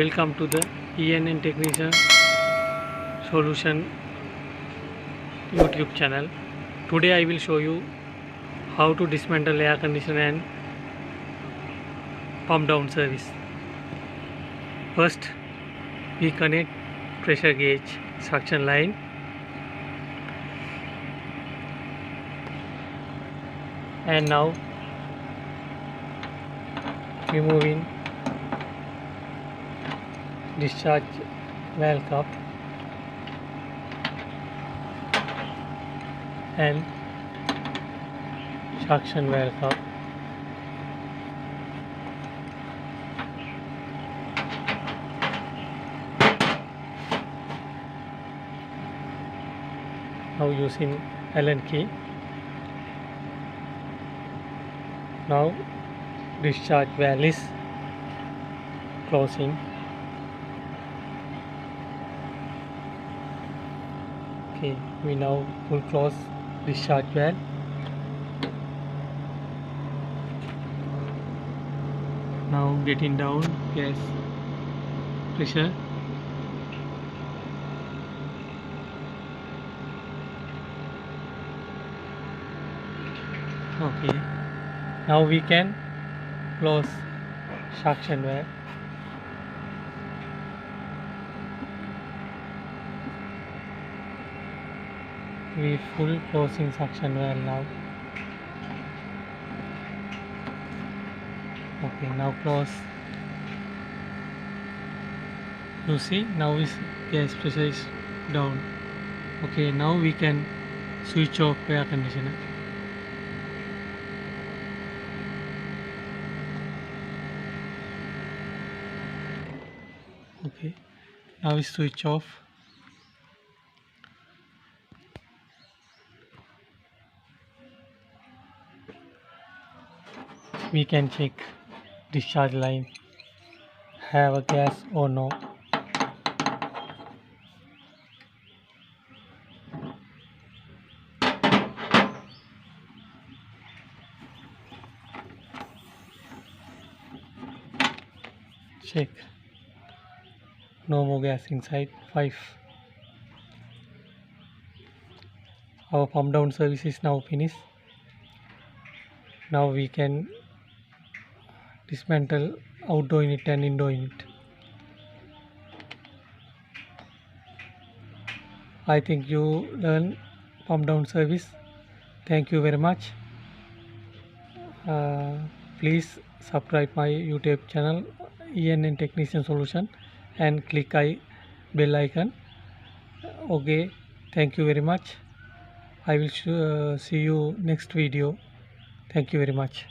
Welcome to the ENN Technician Solution YouTube channel. Today I will show you how to dismantle air conditioner and pump down service. First, we connect pressure gauge suction line and now removing discharge valve cup and suction valve cup. Now using Allen key. Now discharge valve is closing. Okay, we now will close discharge valve. Now getting down gas pressure. Okay, now we can close suction valve. We full closing suction valve now. Okay, now close. You see, now is gas pressure is down. Okay, now we can switch off air conditioner. Okay, now we switch off. We can check discharge line have a gas or no. Check, no more gas inside. 5. Our pump down service is now finished. Now we can dismantle outdoor unit and indoor unit. I think you learn pump down service. Thank you very much. Please subscribe my YouTube channel ENN Technician Solution and click bell icon. Okay, thank you very much. I will see you next video. Thank you very much.